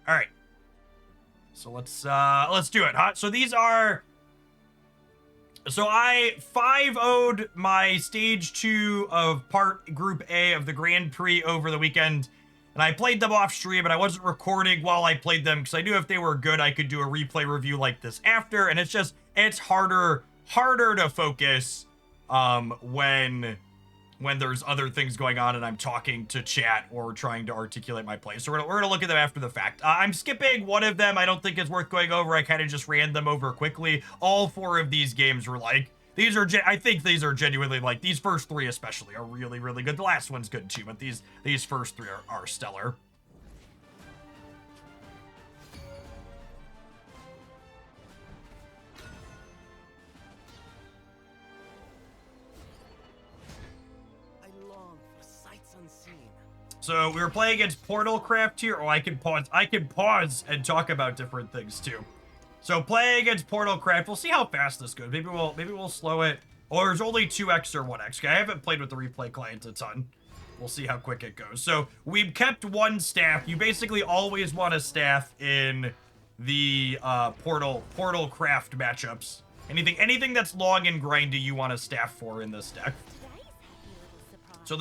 All right. So let's do it, huh? So these are... So I 5-0'd my stage 2 of part Group A of the Grand Prix over the weekend. And I played them off stream, and I wasn't recording while I played them because I knew if they were good, I could do a replay review like this after. And it's harder to focus when there's other things going on and I'm talking to chat or trying to articulate my play. So we're gonna look at them after the fact. I'm skipping one of them. I don't think it's worth going over. I kind of just ran them over quickly. All 4 of these games were like, I think these are genuinely like, these first 3 especially are really, really good. The last one's good too, but these first 3 are stellar. So we were playing against Runecraft here. Oh, I can pause and talk about different things too. So playing against Runecraft, we'll see how fast this goes. Maybe we'll slow it. Or there's only 2x or 1x. Okay, I haven't played with the replay client a ton. We'll see how quick it goes. So we've kept 1 staff. You basically always want a staff in the Runecraft matchups. Anything that's long and grindy, you want a staff for in this deck. So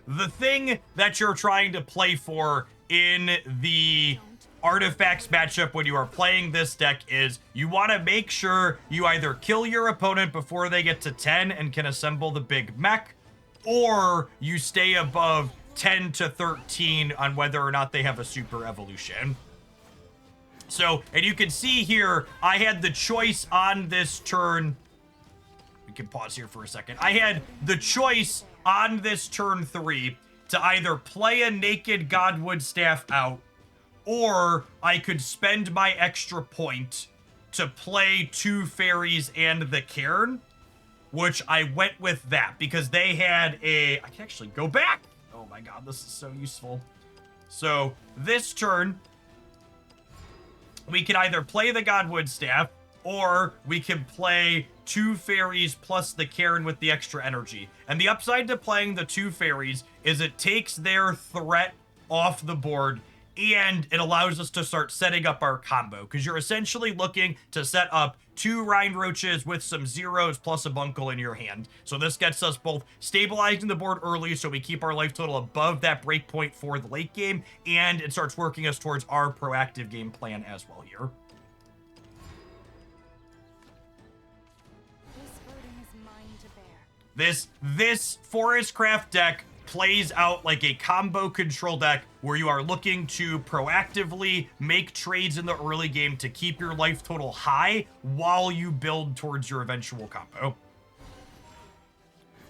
the thing that you're trying to play for in the artifacts matchup when you are playing this deck is you want to make sure you either kill your opponent before they get to 10 and can assemble the big mech, or you stay above 10 to 13 on whether or not they have a super evolution. So, and you can see here, I had the choice on this turn. We can pause here for a second. I had the choice on this turn 3 to either play a naked Godwood staff out, or I could spend my extra point to play 2 fairies and the cairn, which I went with that because they had I can actually go back. Oh my god, this is so useful. So this turn, we can either play the Godwood staff, or we can play 2 fairies plus the cairn with the extra energy. And the upside to playing the 2 fairies is it takes their threat off the board, and it allows us to start setting up our combo, because you're essentially looking to set up 2 Rhine Roaches with some zeros plus a Bunkle in your hand. So this gets us both stabilizing the board early so we keep our life total above that breakpoint for the late game, and it starts working us towards our proactive game plan as well here. This Forestcraft deck plays out like a combo control deck where you are looking to proactively make trades in the early game to keep your life total high while you build towards your eventual combo.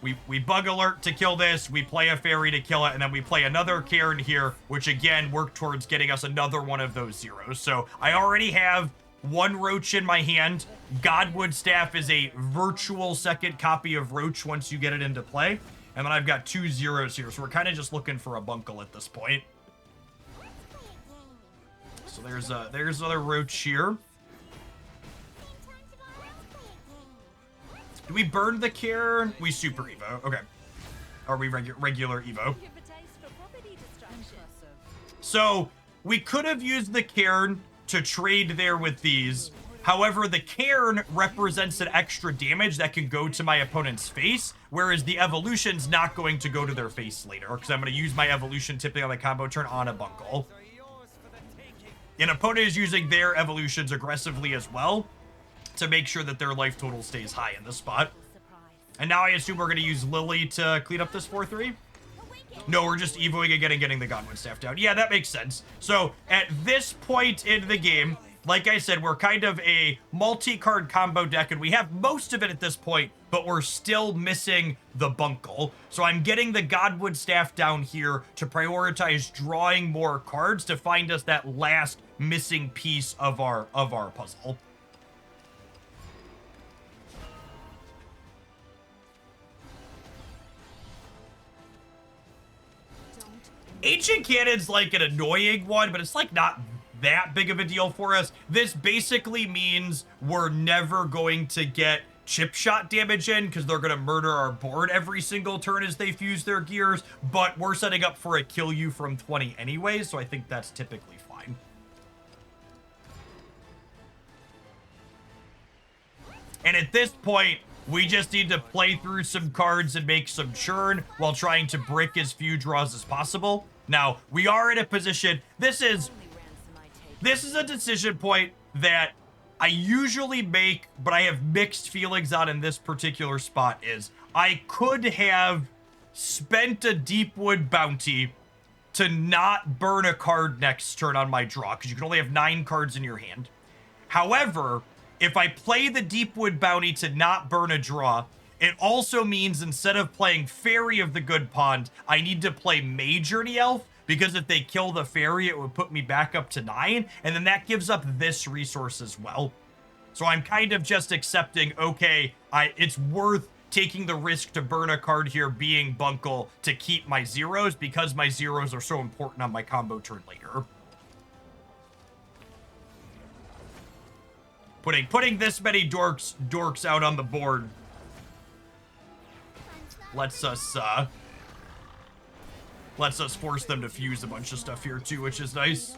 We bug alert to kill this, we play a fairy to kill it, and then we play another cairn here, which again work towards getting us another one of those zeros. So I already have 1 Roach in my hand. Godwood Staff is a virtual second copy of Roach once you get it into play. And then I've got 2 zeros here, so we're kind of just looking for a Bunkle at this point. So there's another Roach here. Do we burn the cairn? We super Evo. Okay. Or we regular Evo. So we could have used the cairn to trade there with these. However, the cairn represents an extra damage that can go to my opponent's face, whereas the evolution's not going to go to their face later, because I'm going to use my evolution typically on the combo turn on a Bunkle. An opponent is using their evolutions aggressively as well to make sure that their life total stays high in this spot. And now I assume we're going to use Lily to clean up this 4-3. No, we're just evoing again and getting the Godwood Staff down. Yeah, that makes sense. So at this point in the game, like I said, we're kind of a multi-card combo deck, and we have most of it at this point, but we're still missing the Bunkle. So I'm getting the Godwood Staff down here to prioritize drawing more cards to find us that last missing piece of our puzzle. Ancient Cannon's like an annoying one, but it's like not that big of a deal for us. This basically means we're never going to get chip shot damage in because they're going to murder our board every single turn as they fuse their gears, but we're setting up for a kill you from 20 anyway, so I think that's typically fine. at this point, we just need to play through some cards and make some churn while trying to brick as few draws as possible. Now, we are in a position, this is a decision point that I usually make, but I have mixed feelings on in this particular spot is I could have spent a Deepwood bounty to not burn a card next turn on my draw, because you can only have 9 cards in your hand. However, if I play the Deepwood bounty to not burn a draw, it also means instead of playing Fairy of the Good Pond, I need to play Mage Journey Elf, because if they kill the Fairy, it would put me back up to 9, and then that gives up this resource as well. So I'm kind of just accepting, okay, it's worth taking the risk to burn a card here being Bunkle to keep my zeros, because my zeros are so important on my combo turn later. Putting this many dorks out on the board lets us force them to fuse a bunch of stuff here too, which is nice.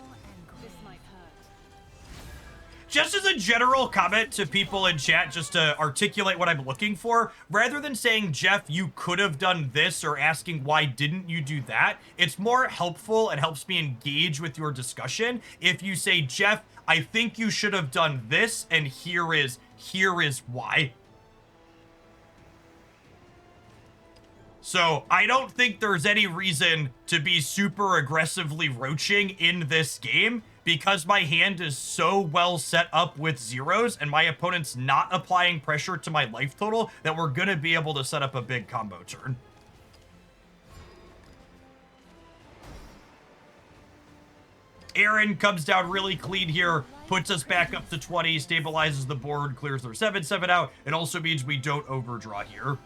Just as a general comment to people in chat, just to articulate what I'm looking for, rather than saying, Jeff, you could have done this, or asking why didn't you do that, it's more helpful and helps me engage with your discussion if you say, Jeff, I think you should have done this, and here is why. So I don't think there's any reason to be super aggressively roaching in this game, because my hand is so well set up with zeros and my opponent's not applying pressure to my life total that we're gonna be able to set up a big combo turn. Aaron comes down really clean here, puts us back up to 20, stabilizes the board, clears their 7/7 out. It also means we don't overdraw here.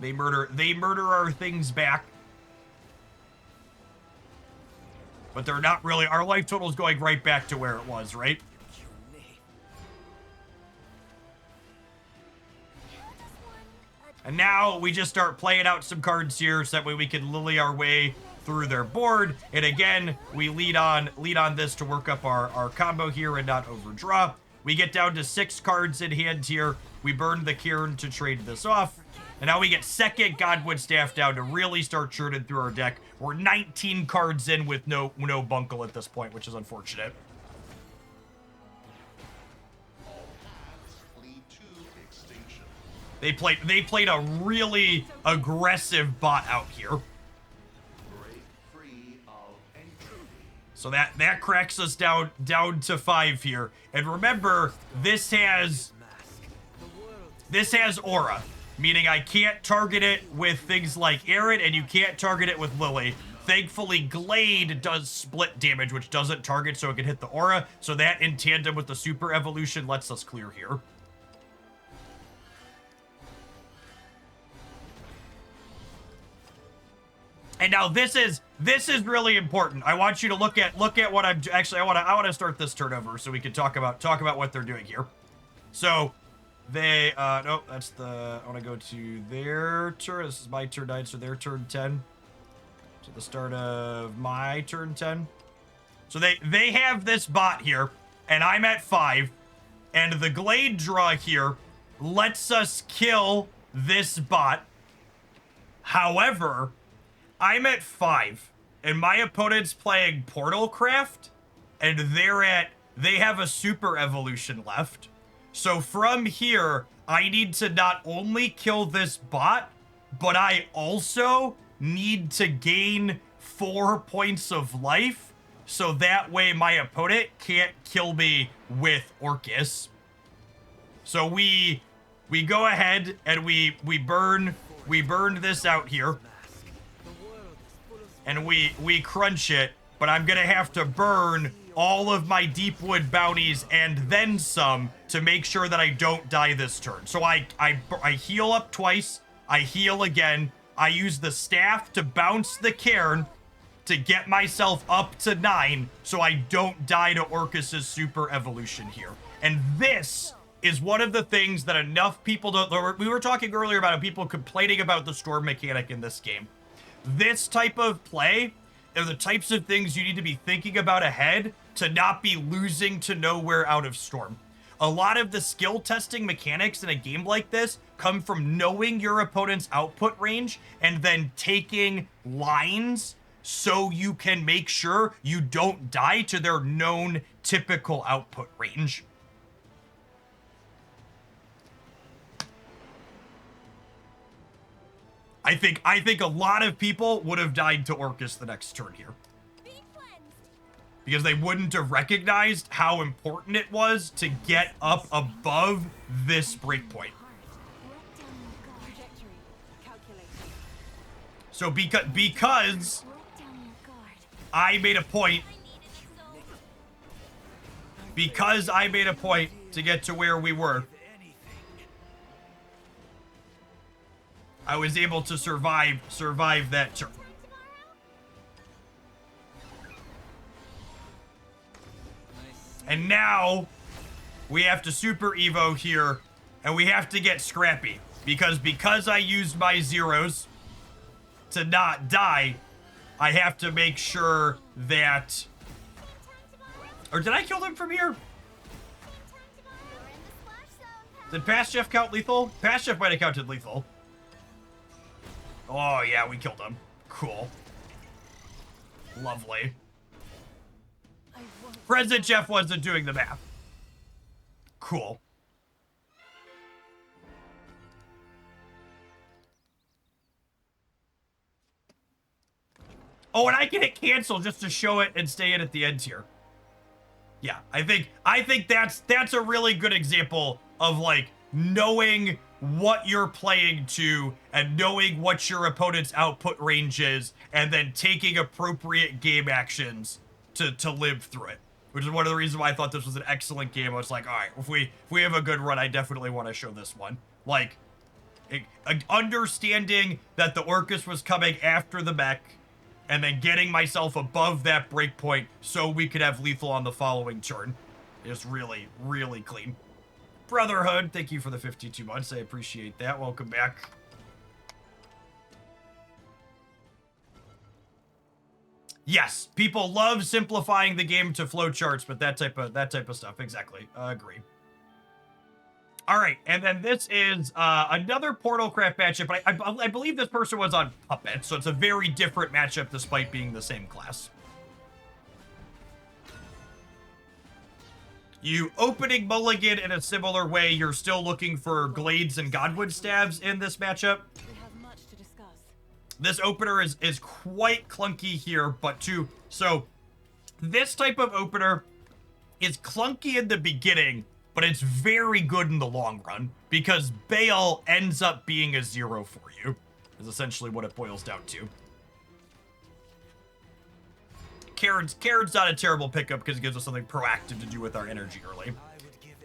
They murder our things back. But they're not really, our life total is going right back to where it was, right? And now we just start playing out some cards here so that way we can lily our way through their board. And again, we lead on this to work up our combo here and not overdraw. We get down to 6 cards in hand here. We burn the Cairn to trade this off. And now we get second Godwood Staff down to really start churning through our deck. We're 19 cards in with no Bunkle at this point, which is unfortunate. They played a really aggressive bot out here. So that cracks us down to 5 here. And remember, this has aura, meaning I can't target it with things like Aaron, and you can't target it with Lily. Thankfully, Glade does split damage, which doesn't target, so it can hit the aura. So that, in tandem with the super evolution, lets us clear here. And now this is really important. I want you to look at what I'm actually. I want to start this turn over so we can talk about what they're doing here. So they nope, that's the, I want to go to their turn. This is my turn 9, so their turn 10. So the start of my turn 10. So they have this bot here, and I'm at 5, and the Glade draw here lets us kill this bot. However, I'm at 5, and my opponent's playing Portalcraft, and they have a super evolution left. So from here, I need to not only kill this bot, but I also need to gain 4 points of life, so that way my opponent can't kill me with Orcus. So we go ahead and we burn this out here. And we crunch it, but I'm gonna have to burn all of my Deepwood bounties and then some to make sure that I don't die this turn. So I heal up twice, I heal again, I use the staff to bounce the Cairn to get myself up to 9 so I don't die to Orcus's super evolution here. And this is one of the things that enough people don't, we were talking earlier about people complaining about the storm mechanic in this game. This type of play are the types of things you need to be thinking about ahead to not be losing to nowhere out of Storm. A lot of the skill testing mechanics in a game like this come from knowing your opponent's output range and then taking lines so you can make sure you don't die to their known typical output range. I think a lot of people would have died to Orcus the next turn here, because they wouldn't have recognized how important it was to get up above this breakpoint. So because I made a point, to get to where we were, I was able to survive that turn. And now we have to super evo here, and we have to get scrappy, because I used my zeros to not die, I have to make sure that... Or did I kill them from here? Did Past Chef count lethal? Past Chef might have counted lethal. Oh yeah, we killed him. Cool. Lovely. Present Chef wasn't doing the math. Cool. Oh, and I can hit cancel just to show it and stay in at the end here. Yeah, I think that's a really good example of like knowing what you're playing to and knowing what your opponent's output range is, and then taking appropriate game actions to live through it. Which is one of the reasons why I thought this was an excellent game. I was like, all right, if we have a good run, I definitely want to show this one. Like, understanding that the Orcus was coming after the mech, and then getting myself above that breakpoint so we could have lethal on the following turn is really, really clean. Brotherhood, thank you for the 52 months. I appreciate that. Welcome back. Yes, people love simplifying the game to flowcharts, but that type of stuff, exactly. Agree. All right, and then this is another Portalcraft matchup, but I believe this person was on Puppet, so it's a very different matchup despite being the same class. You opening mulligan in a similar way, you're still looking for Glades and Godwood Stabs in this matchup. We have much to discuss. This opener is quite clunky here, so this type of opener is clunky in the beginning, but it's very good in the long run, because Baal ends up being a 0 for you, is essentially what it boils down to. Karen's not a terrible pickup because it gives us something proactive to do with our energy early.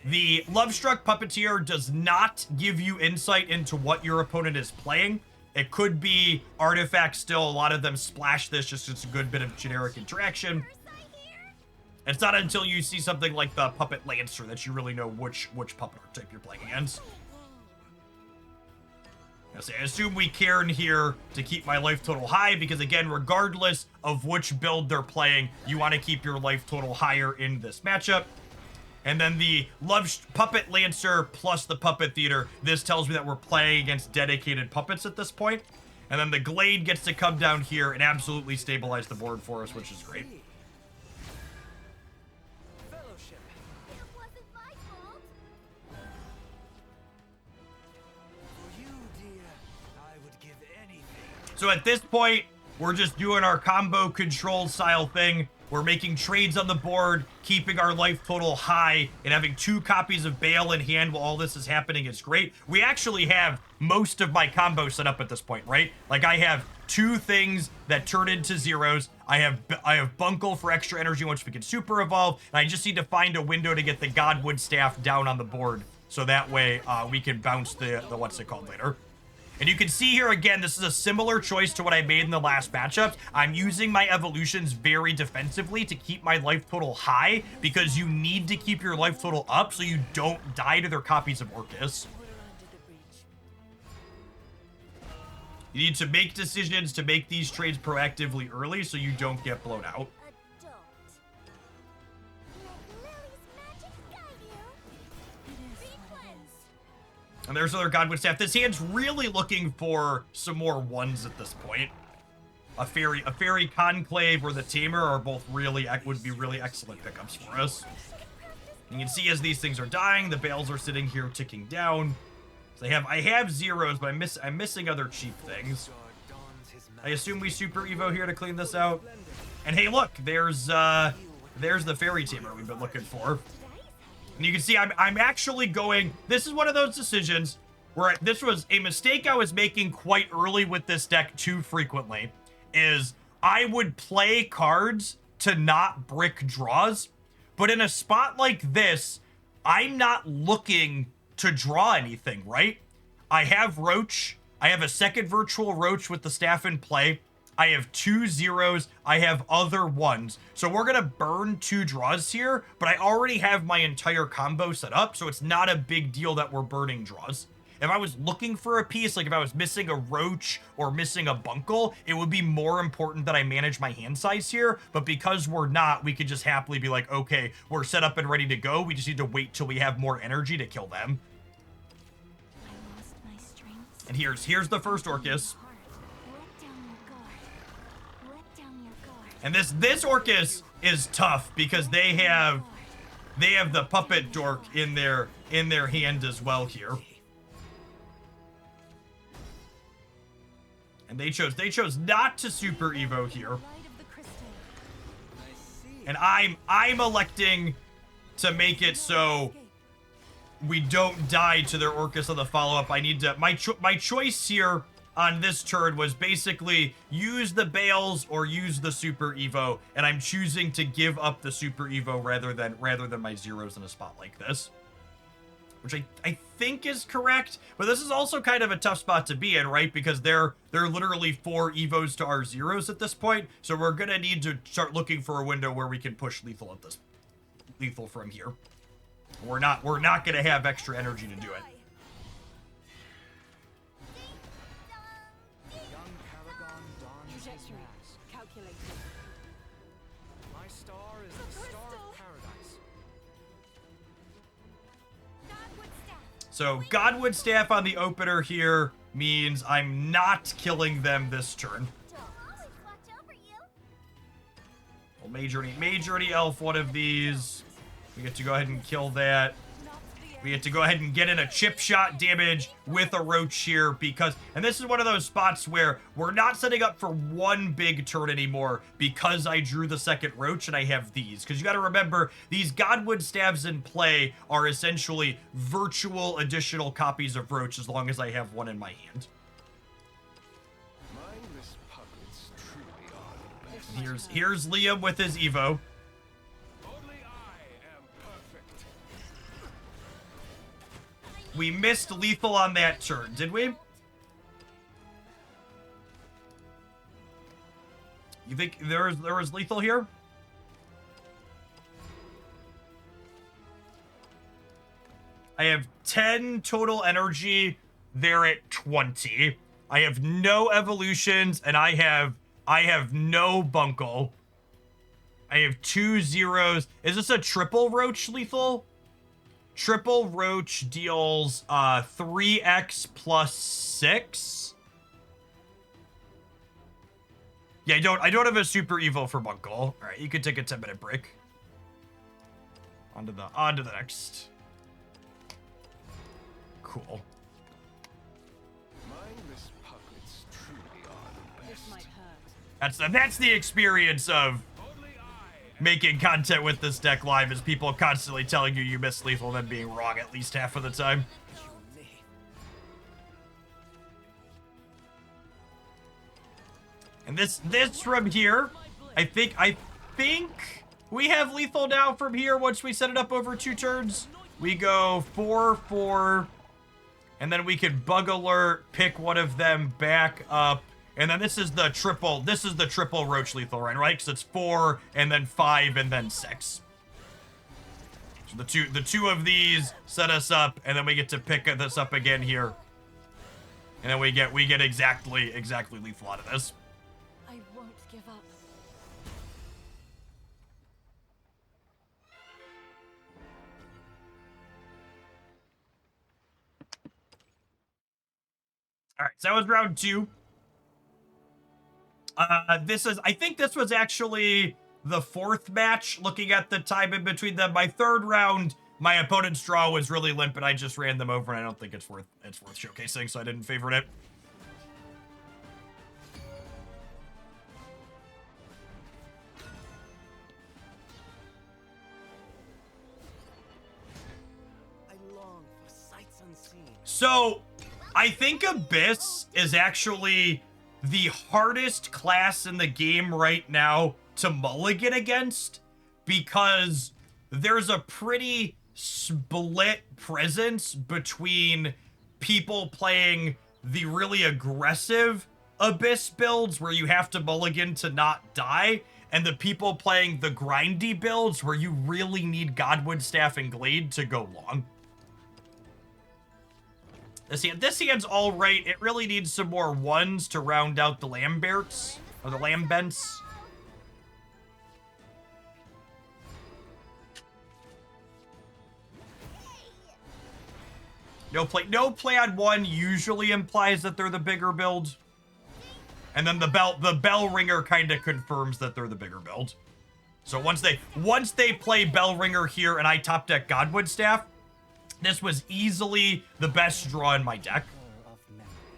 The Lovestruck Puppeteer does not give you insight into what your opponent is playing. It could be artifacts still. A lot of them splash this, just it's a good bit of generic interaction. It's not until you see something like the Puppet Lancer that you really know which puppet archetype you're playing against. I assume we Karen here to keep my life total high, because again, regardless of which build they're playing, you want to keep your life total higher in this matchup. And then the Puppet Lancer plus the Puppet Theater, this tells me that we're playing against dedicated puppets at this point. And then the Glade gets to come down here and absolutely stabilize the board for us, which is great. So at this point, we're just doing our combo control style thing. We're making trades on the board, keeping our life total high, and having 2 copies of Baal in hand while all this is happening is great. We actually have most of my combo set up at this point, right? Like I have 2 things that turn into zeros. I have Bunkle for extra energy once we can super evolve, and I just need to find a window to get the Godwood Staff down on the board, so that way we can bounce the what's it called later. And you can see here again, this is a similar choice to what I made in the last matchup. I'm using my evolutions very defensively to keep my life total high, because you need to keep your life total up so you don't die to their copies of Orcus. You need to make decisions to make these trades proactively early so you don't get blown out. And there's another Godwood Staff. This hand's really looking for some more ones at this point. A fairy conclave or the tamer are both really would be really excellent pickups for us. You can see as these things are dying, the bales are sitting here ticking down. So I have zeros, but I'm missing other cheap things. I assume we super evo here to clean this out. And hey, look, there's the fairy tamer we've been looking for. And you can see I'm actually going. This is one of those decisions where this was a mistake I was making quite early with this deck too frequently. Is I would play cards to not brick draws, but in a spot like this, I'm not looking to draw anything, right? I have Roach. I have a second virtual Roach with the staff in play. I have 2 zeros. I have other ones. So we're going to burn 2 draws here, but I already have my entire combo set up, so it's not a big deal that we're burning draws. If I was looking for a piece, like if I was missing a Roach or missing a Bunkle, it would be more important that I manage my hand size here. But because we're not, we could just happily be like, okay, we're set up and ready to go. We just need to wait till we have more energy to kill them. And here's the first Orcus. And this Orcus is tough because they have the puppet dork in their hand as well here. And they chose not to super evo here. And I'm electing to make it so we don't die to their Orcus on the follow-up. I need to my choice here on this turn was basically use the bales or use the super evo, and I'm choosing to give up the super evo rather than my zeros in a spot like this. Which I think is correct, but this is also kind of a tough spot to be in, right? Because they're literally 4 evos to our zeros at this point, so we're gonna need to start looking for a window where we can push lethal at this lethal from here. We're not gonna have extra energy to do it. So Godwood Staff on the opener here means I'm not killing them this turn. We'll majority elf one of these. We get to go ahead and kill that. We get to go ahead and get in a chip shot damage with a Roach here because, and this is one of those spots where we're not setting up for one big turn anymore because I drew the second Roach and I have these. Because you got to remember, these Godwood Staves in play are essentially virtual additional copies of Roach as long as I have one in my hand. Here's Liam with his Evo. We missed lethal on that turn, did we? You think there was lethal here? I have 10 total energy. They're at 20. I have no evolutions, and I have no Bunkle. I have 2 zeros. Is this a triple Roach lethal? Triple Roach deals 3x plus 6. Yeah, I don't have a super evo for Bunkle. All right, you could take a 10-minute break. On to the next. Cool. That's the experience of making content with this deck live, is people constantly telling you miss lethal and then being wrong at least half of the time. And this from here, I think we have lethal now from here once we set it up over 2 turns. We go 4-4, and then we could bug alert, pick one of them back up. And then this is the triple Roach lethal run, right? Because it's 4 and then 5 and then 6. So the two of these set us up, and then we get to pick this up again here. And then we get exactly lethal out of this. I won't give up. All right, so that was round 2. I think this was actually the 4th match, looking at the time in between them. My 3rd round, my opponent's draw was really limp, and I just ran them over, and I don't think it's worth showcasing, so I didn't favorite it. So, I think Abyss is actually the hardest class in the game right now to mulligan against, because there's a pretty split presence between people playing the really aggressive Abyss builds where you have to mulligan to not die, and the people playing the grindy builds where you really need Godwood Staff and Glade to go long. This hand's all right. It really needs some more 1s to round out the Lamberts, or the Lambents. No play on 1 usually implies that they're the bigger build. And then the bell ringer kind of confirms that they're the bigger build. So once they play bell ringer here and I top deck Godwood Staff, this was easily the best draw in my deck.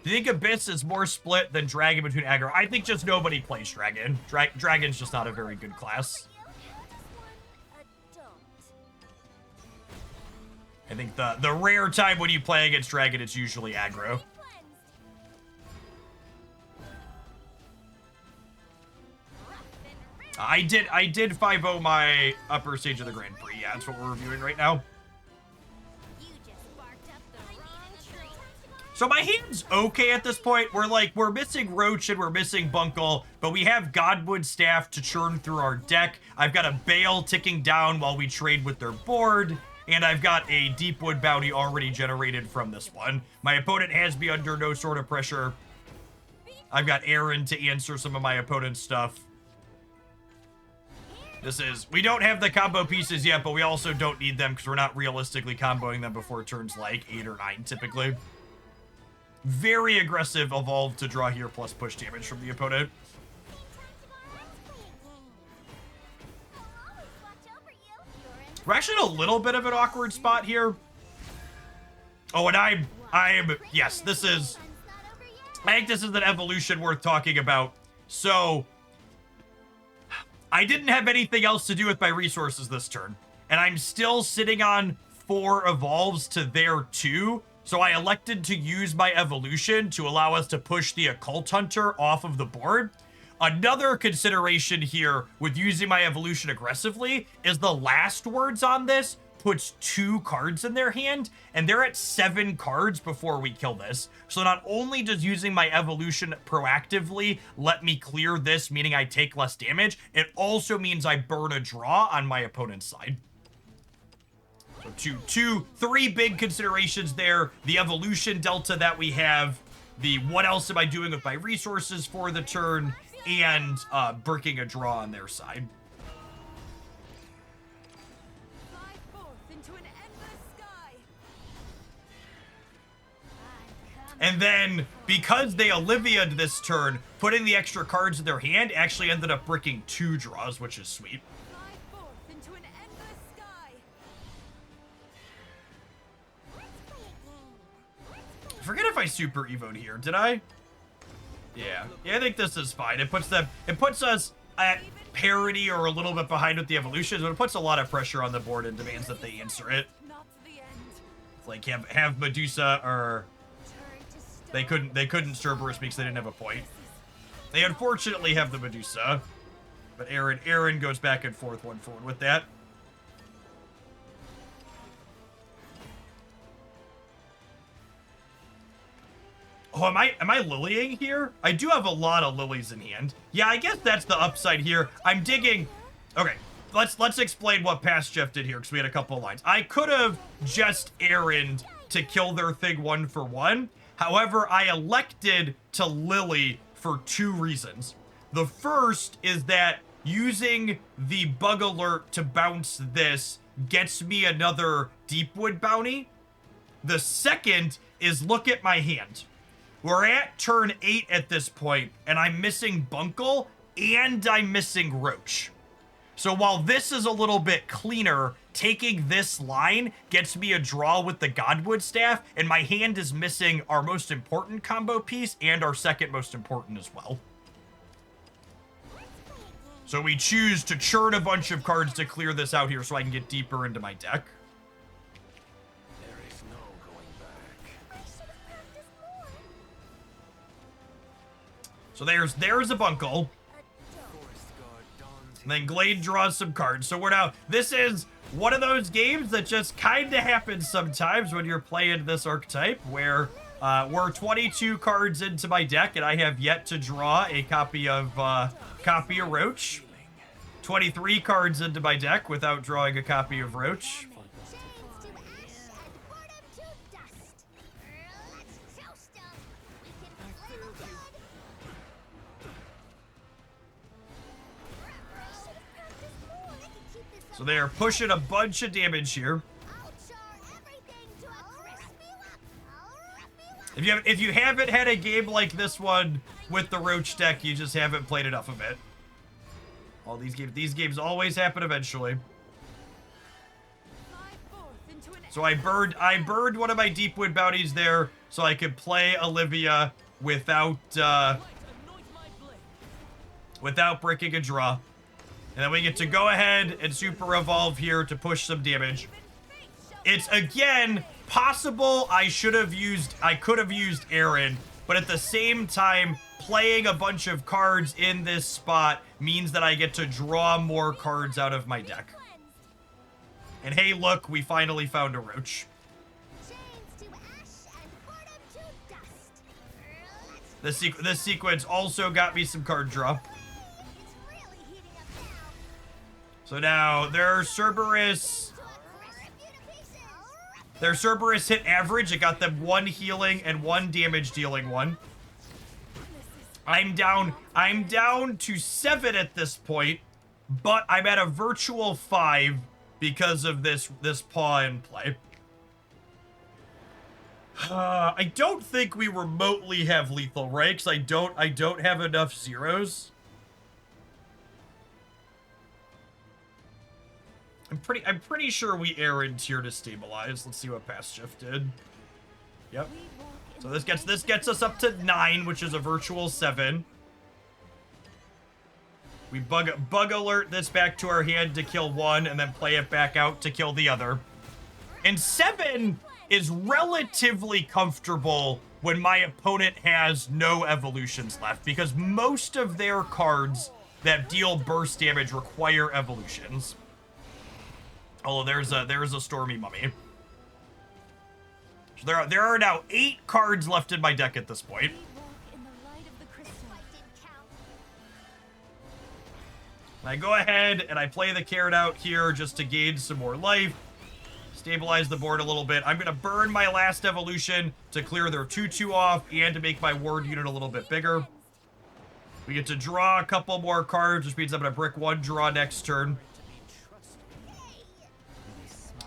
Do you think Abyss is more split than Dragon between aggro? I think just nobody plays Dragon. Dragon's just not a very good class. I think the rare time when you play against Dragon, it's usually aggro. I did 5-0 my upper stage of the Grand Prix. Yeah, that's what we're reviewing right now. So my hand's okay at this point. We're missing Roach and we're missing Bunkle, but we have Godwood Staff to churn through our deck. I've got a Bale ticking down while we trade with their board, and I've got a Deepwood bounty already generated from this one. My opponent has me under no sort of pressure. I've got Aaron to answer some of my opponent's stuff. We don't have the combo pieces yet, but we also don't need them because we're not realistically comboing them before turns like 8 or 9 typically. Very aggressive evolve to draw here plus push damage from the opponent. We're actually in a little bit of an awkward spot here. Oh, and yes, I think this is an evolution worth talking about. So, I didn't have anything else to do with my resources this turn, and I'm still sitting on 4 evolves to their 2. So I elected to use my evolution to allow us to push the Occult Hunter off of the board. Another consideration here with using my evolution aggressively is the last words on this puts 2 cards in their hand, and they're at 7 cards before we kill this. So not only does using my evolution proactively let me clear this, meaning I take less damage, it also means I burn a draw on my opponent's side. So 3 big considerations there. The evolution delta that we have, the what else am I doing with my resources for the turn, and breaking a draw on their side. And then, because they Olivia'd this turn, putting the extra cards in their hand actually ended up bricking 2 draws, which is sweet. I forget if I super evo'd here, did I? Yeah, I think this is fine. It puts us at parity or a little bit behind with the evolutions, but it puts a lot of pressure on the board and demands that they answer it. Like have Medusa, or they couldn't Cerberus because they didn't have a point. They unfortunately have the Medusa, but Aaron goes back and forth with that. Oh, am I lilying here? I do have a lot of lilies in hand. Yeah, I guess that's the upside here. I'm digging. Okay, let's explain what Past Jeff did here, because we had a couple of lines. I could have just Aaroned to kill their thing 1 for 1. However, I elected to lily for 2 reasons. The first is that using the bug alert to bounce this gets me another Deepwood bounty. The second is, look at my hand. We're at turn 8 at this point, and I'm missing Bunkle, and I'm missing Roach. So while this is a little bit cleaner, taking this line gets me a draw with the Godwood Staff, and my hand is missing our most important combo piece and our second most important as well. So we choose to churn a bunch of cards to clear this out here so I can get deeper into my deck. There is no going back. So there's a Bunkle. And then Glade draws some cards. So we're now, this is one of those games that just kind of happens sometimes when you're playing this archetype, where we're 22 cards into my deck, and I have yet to draw a copy of Roach. 23 cards into my deck without drawing a copy of Roach. So they are pushing a bunch of damage here. If you haven't had a game like this one with the Roach deck, you just haven't played enough of it. All these games always happen eventually. So I burned one of my Deepwood bounties there so I could play Olivia without breaking a draw. And then we get to go ahead and super evolve here to push some damage. It's, again, possible I could have used Aaron, but at the same time, playing a bunch of cards in this spot means that I get to draw more cards out of my deck. And hey, look, we finally found a Roach. This sequence also got me some card draw. So now their Cerberus hit average. It got them 1 healing and 1 damage dealing one. I'm down to 7 at this point, but I'm at a virtual 5 because of this paw in play. I don't think we remotely have lethal, right? 'Cause I don't have enough zeros. I'm pretty sure we Aaron'd here to stabilize. Let's see what Past Shift did. Yep. So this gets us up to 9, which is a virtual 7. We bug alert this back to our hand to kill 1, and then play it back out to kill the other. And 7 is relatively comfortable when my opponent has no evolutions left, because most of their cards that deal burst damage require evolutions. Although there's a Stormy Mummy. So there are now 8 cards left in my deck at this point. And I go ahead and I play the carrot out here just to gain some more life. Stabilize the board a little bit. I'm going to burn my last evolution to clear their 2/2 off and to make my ward unit a little bit bigger. We get to draw a couple more cards, which means I'm going to brick 1 draw next turn.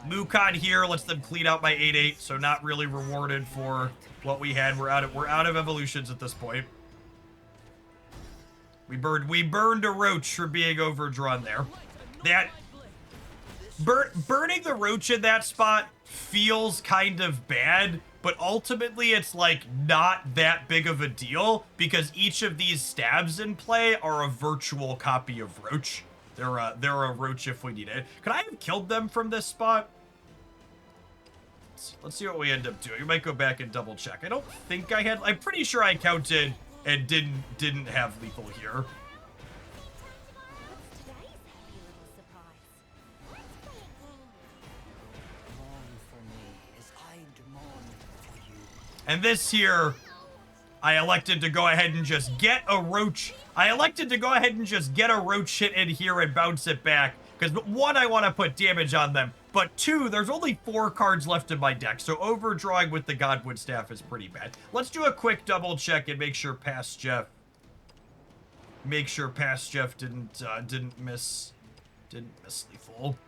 Mukon here lets them clean out my 8/8, so not really rewarded for what we had. We're out of evolutions at this point. We burned a Roach for being overdrawn there. That burning the Roach in that spot feels kind of bad, but ultimately it's like not that big of a deal because each of these stabs in play are a virtual copy of Roach. They're a Roach if we need it. Could I have killed them from this spot? Let's see what we end up doing. We might go back and double check. I don't think I had. I'm pretty sure I counted and didn't have lethal here. And this here, I elected to go ahead and just get a Roach. I elected to go ahead and just get a Roach hit in here and bounce it back. Because 1, I want to put damage on them. But 2, there's only 4 cards left in my deck. So overdrawing with the Godwood Staff is pretty bad. Let's do a quick double check and make sure Past Jeff didn't miss lethal.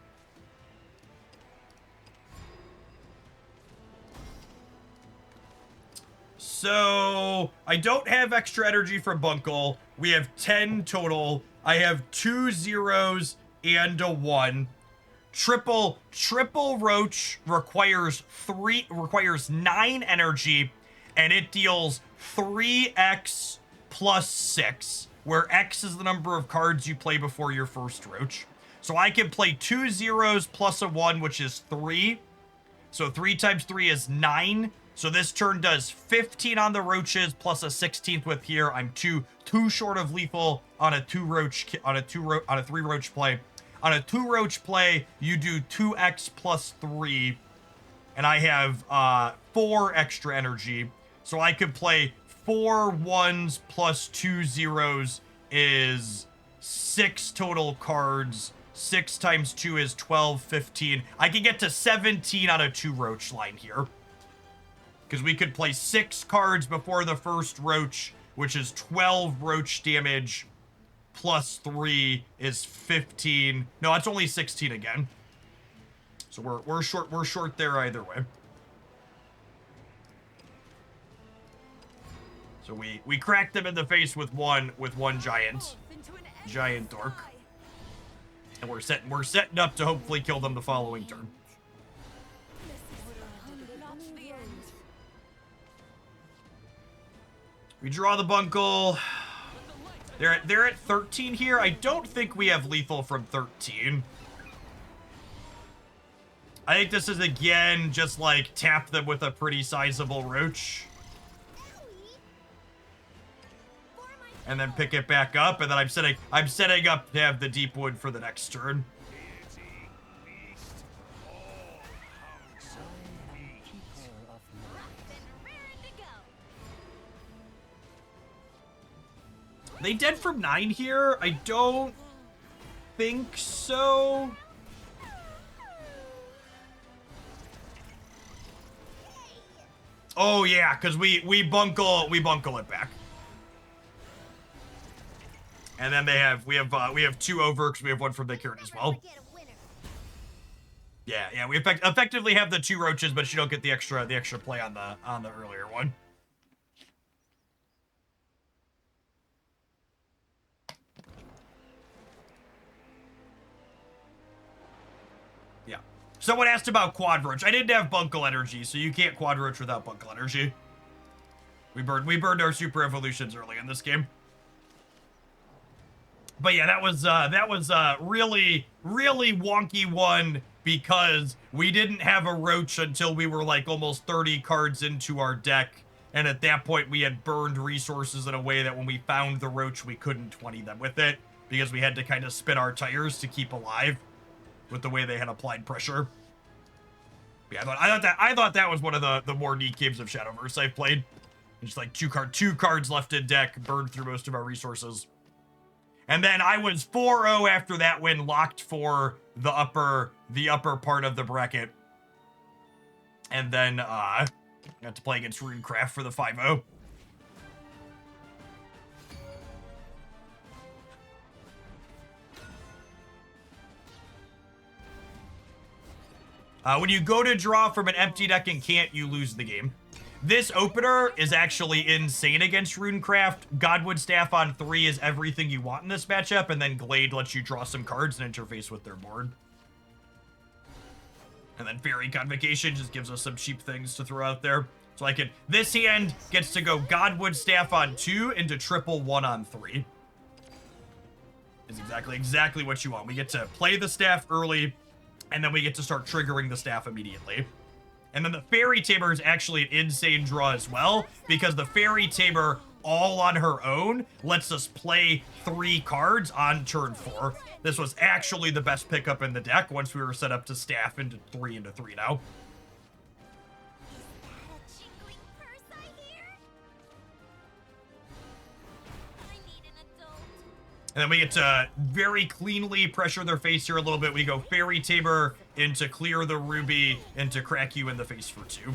So I don't have extra energy from Bunkle. We have 10 total. I have 2 zeros and a 1. Triple Roach requires 9 energy, and it deals 3x plus 6, where x is the number of cards you play before your first Roach. So I can play 2 zeros plus a 1, which is 3. So 3 times 3 is 9. So this turn does 15 on the Roaches plus a 16th with here. I'm two short of lethal on a 3 Roach play. On a 2 Roach play, you do 2x plus 3, and I have 4 extra energy. So I could play 4 1s plus 2 zeros is 6 total cards. 6 times 2 is 12, 15. I can get to 17 on a 2 Roach line here. Because we could play 6 cards before the first Roach, which is 12 Roach damage, plus 3 is 15. No, it's only 16 again. So we're short there either way. So we cracked them in the face with one giant dork. And we're setting up to hopefully kill them the following turn. We draw the Bunkle. They're at 13 here. I don't think we have lethal from 13. I think this is again just like tap them with a pretty sizable Roach. And then pick it back up, and then I'm setting up to have the deep wood for the next turn. They dead from 9 here? I don't think so. Oh yeah, because we bunkle it back. And then we have 2 over because we have 1 from the Kieran as well. Yeah, we effectively have the 2 Roaches, but you don't get the extra play on the earlier one. Yeah. Someone asked about Quad Roach. I didn't have Bunkle energy, so you can't Quad Roach without Bunkle energy. We burned our super evolutions early in this game. But yeah, that was really wonky one because we didn't have a Roach until we were like almost 30 cards into our deck. And at that point, we had burned resources in a way that when we found the Roach, we couldn't 20 them with it because we had to kind of spin our tires to keep alive with the way they had applied pressure. Yeah, I thought that was one of the more neat games of Shadowverse I've played. Just like two cards left in deck, burned through most of our resources. And then I was 4-0 after that win, locked for the upper part of the bracket. And then got to play against Runecraft for the 5-0. When you go to draw from an empty deck and can't, you lose the game. This opener is actually insane against Runecraft. Godwood Staff on 3 is everything you want in this matchup, and then Glade lets you draw some cards and interface with their board. And then Fairy Convocation just gives us some cheap things to throw out there. So I can, this hand gets to go Godwood Staff on 2 into triple 1 on 3. Is exactly what you want. We get to play the staff early, and then we get to start triggering the staff immediately. And then the Fairy Tamer is actually an insane draw as well, because the Fairy Tamer, all on her own, lets us play 3 cards on turn 4. This was actually the best pickup in the deck once we were set up to staff into 3 now. And then we get to very cleanly pressure their face here a little bit. We go Fairy Tamer into clear the Ruby into crack you in the face for 2.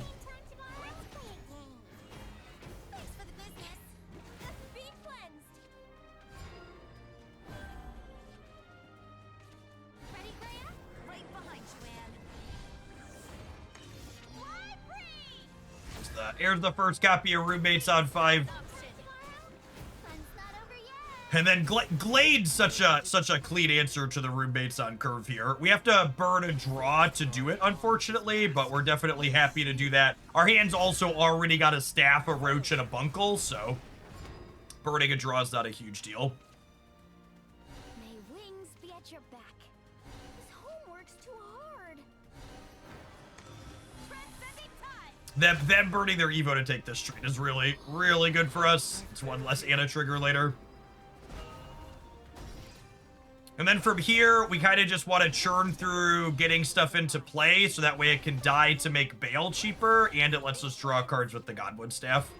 Here's the first copy of Roommates on 5. And then Glade's such a clean answer to the Roommates on curve here. We have to burn a draw to do it, unfortunately, but we're definitely happy to do that. Our hands also already got a staff, a roach, and a bunkle, so burning a draw is not a huge deal. May wings be at your back. This homework's too hard. Them burning their Evo to take this trade is really, really good for us. It's one less Anna trigger later. And then from here, we kind of just want to churn through getting stuff into play so that way it can die to make Bale cheaper, and it lets us draw cards with the Godwood Staff.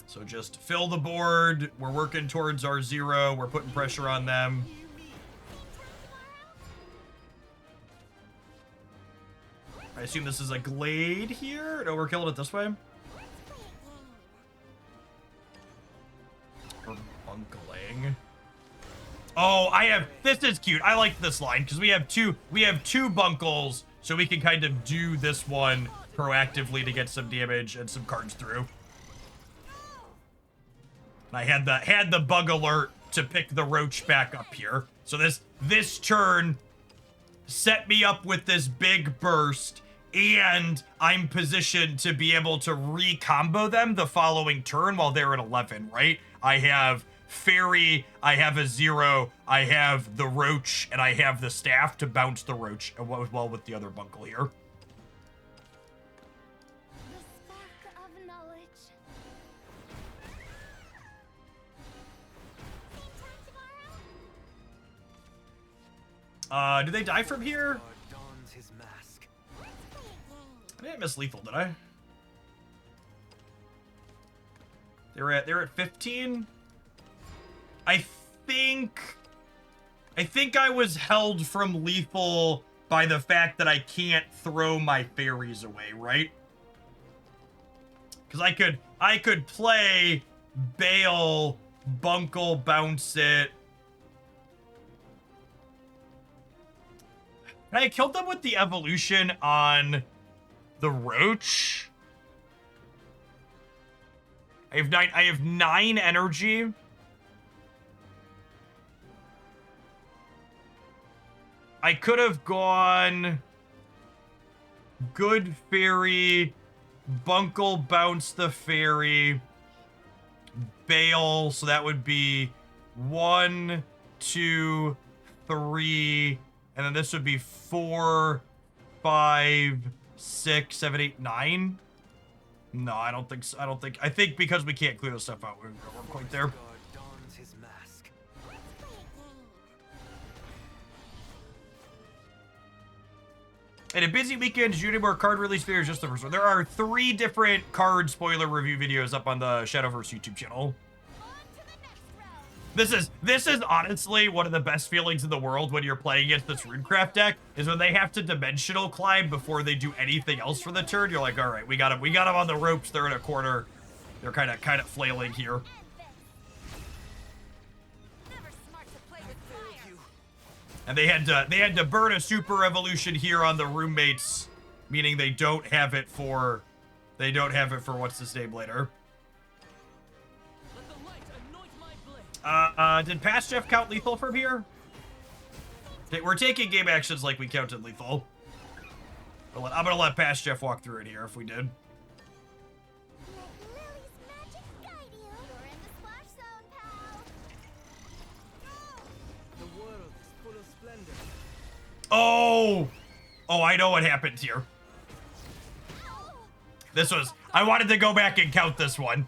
So just fill the board. We're working towards our 0. We're putting pressure on them. I assume this is a Glade here? No, we're killing it this way. We're bunkling. Oh, this is cute. I like this line because we have two bunkles, so we can kind of do this one proactively to get some damage and some cards through. And I had the bug alert to pick the roach back up here. So this turn set me up with this big burst, and I'm positioned to be able to re-combo them the following turn while they're at 11, right? I have Fairy, I have a 0, I have the roach, and I have the staff to bounce the roach as well with the other bunkle here. The spark of knowledge. Do they die from here? Dons his mask. I didn't miss lethal, did I? They're at 15. I think I was held from lethal by the fact that I can't throw my fairies away, right? Because I could play Bale, bunkle, bounce it. I killed them with the evolution on the roach. I have 9 energy. I could have gone good fairy, bunkle, bounce the fairy, Bale, so that would be 1, 2, 3, and then this would be 4, 5, 6, 7, 8, 9. No, I don't think so. I think because we can't clear this stuff out, we're quite there. Dons his mask. And a busy weekend, you need more card release videos, just the first one. There are 3 different card spoiler review videos up on the Shadowverse YouTube channel. This is honestly one of the best feelings in the world when you're playing against this Runecraft deck, is when they have to dimensional climb before they do anything else for the turn. You're like, all right, we got them on the ropes. They're in a corner. They're kind of flailing here. And they had to burn a super evolution here on the roommates, meaning they don't have it for what's his name later. Did Past Jeff count lethal from here? We're taking game actions like we counted lethal. I'm gonna let Past Jeff walk through it here if we did. Oh, I know what happened here. I wanted to go back and count this one.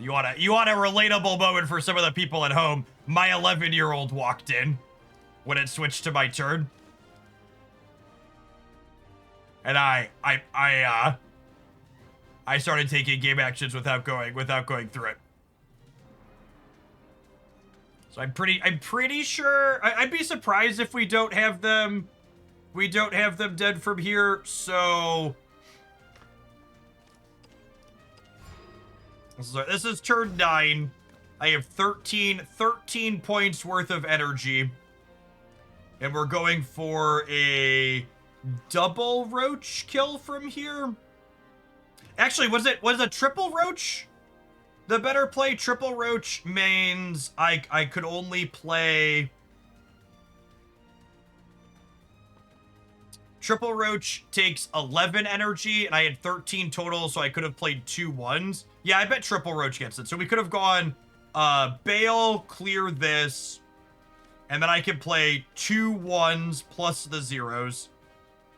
You want a relatable moment for some of the people at home. My 11-year-old walked in when it switched to my turn. And I started taking game actions without going through it. So I'm pretty sure I'd be surprised if we don't have them dead from here. So this is turn 9. I have 13 points worth of energy. And we're going for a double roach kill from here. Actually, was it a triple roach? The better play. Triple roach means I could only play. Triple roach takes 11 energy, and I had 13 total, so I could have played 2 1s. Yeah, I bet triple roach gets it. So we could have gone Bale, clear this, and then I could play 2 1s plus the 0s.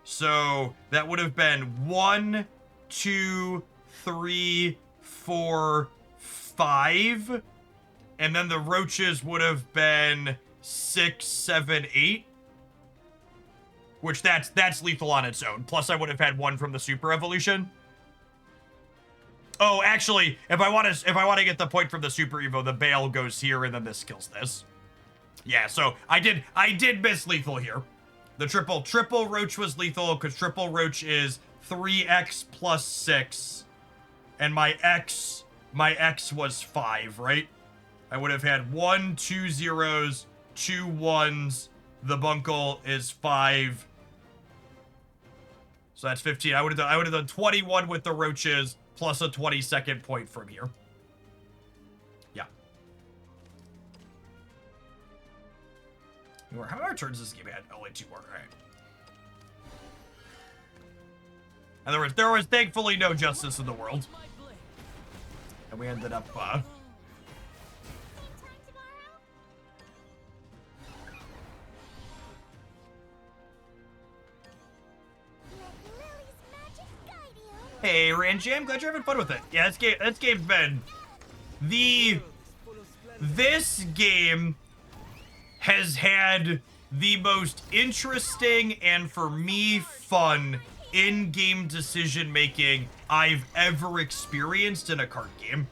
So that would have been 1, 2, 3, 4, 5. And then the roaches would have been 6, 7, 8. Which that's lethal on its own. Plus I would have had 1 from the super evolution. Oh, actually, if I want to get the point from the super evo, the Bale goes here and then this kills this. Yeah, so I did miss lethal here. The triple roach was lethal because triple roach is 3x plus 6. And my x was 5, right? I would have had 1, 2 zeros, 2 1s. The bunkle is 5. So that's 15. I would have done 21 with the roaches plus a 22nd point from here. Yeah. How many more turns does this game had? Only 2 more. All right. And there was thankfully no justice in the world. And we ended up Hey, Ranji, I'm glad you're having fun with it. Yeah, this game's been this game has had the most interesting and, for me, fun in-game decision making I've ever experienced in a card game.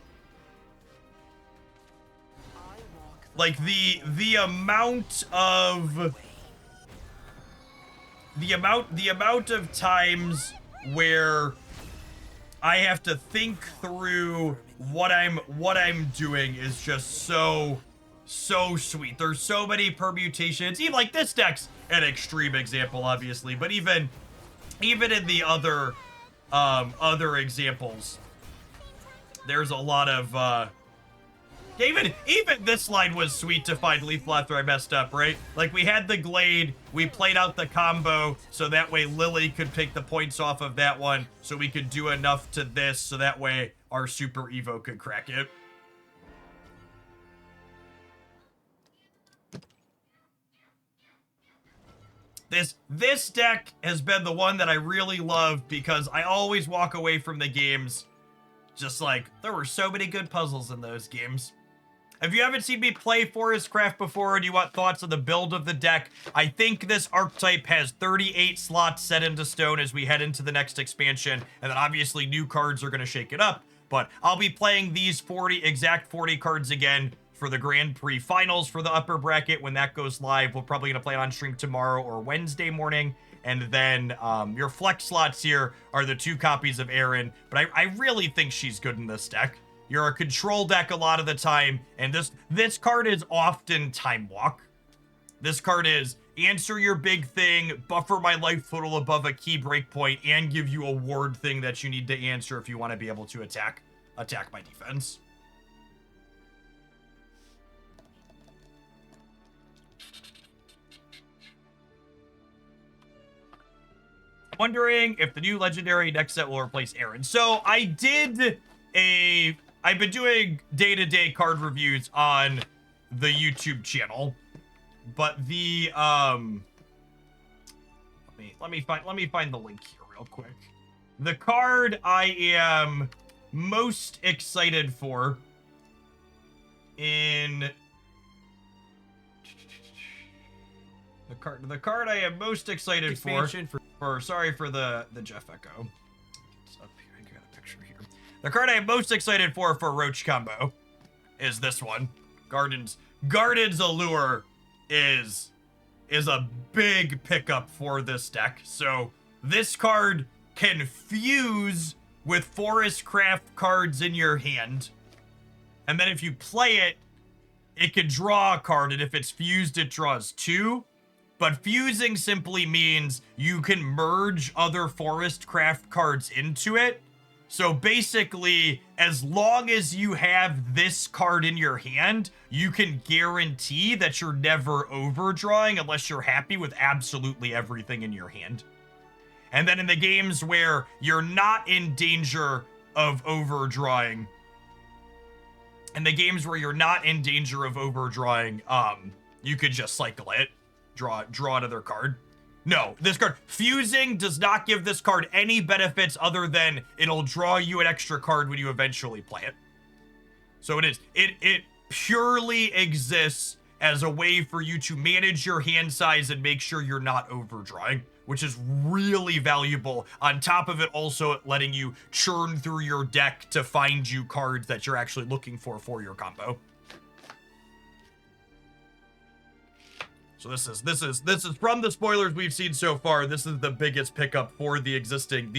Like the amount of times where I have to think through what I'm doing is just so sweet. There's so many permutations. Even like this deck's an extreme example, obviously, but even in the other examples, there's a lot of even this line was sweet to find lethal after I messed up, right? Like, we had the Glade, we played out the combo, so that way Lily could take the points off of that one, so we could do enough to this, so that way our Super Evo could crack it. This deck has been the one that I really love because I always walk away from the games just like, there were so many good puzzles in those games. If you haven't seen me play Forestcraft before and you want thoughts on the build of the deck, I think this archetype has 38 slots set into stone as we head into the next expansion, and then obviously new cards are going to shake it up, but I'll be playing these exact 40 cards again for the Grand Prix finals for the upper bracket when that goes live. We're probably going to play it on stream tomorrow or Wednesday morning. And then your flex slots here are the 2 copies of Erin, but I really think she's good in this deck. You're a control deck a lot of the time, and this card is often Time Walk. This card is answer your big thing, buffer my life total above a key breakpoint, and give you a ward thing that you need to answer if you want to be able to attack my defense. Wondering if the new legendary deck set will replace Erin. So I've been doing day-to-day card reviews on the YouTube channel, but the let me find the link here real quick. The card I am most excited for in the card I am most excited sorry for the Jeff Echo. It's up here. I got a picture here. The card I am most excited for Roach combo is this one. Garden's Allure is a big pickup for this deck. So this card can fuse with Forestcraft cards in your hand. And then if you play it, it can draw a card, and if it's fused, it draws 2. But fusing simply means you can merge other forest craft cards into it. So basically, as long as you have this card in your hand, you can guarantee that you're never overdrawing unless you're happy with absolutely everything in your hand. And then in the games where you're not in danger of overdrawing, you could just cycle it, draw another card. No, this card, fusing does not give this card any benefits other than it'll draw you an extra card when you eventually play it. So it purely exists as a way for you to manage your hand size and make sure you're not overdrawing, which is really valuable. On top of it, also letting you churn through your deck to find you cards that you're actually looking for your combo. So this is from the spoilers we've seen so far. This is the biggest pickup for the existing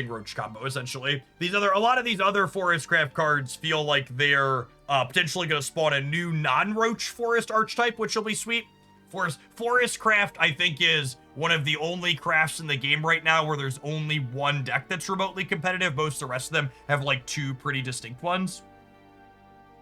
Roach combo, essentially. A lot of these other Forest Craft cards feel like they're potentially going to spawn a new non-Roach Forest archetype, which will be sweet. Forest Craft, I think, is one of the only crafts in the game right now where there's only one deck that's remotely competitive. Most of the rest of them have like two pretty distinct ones.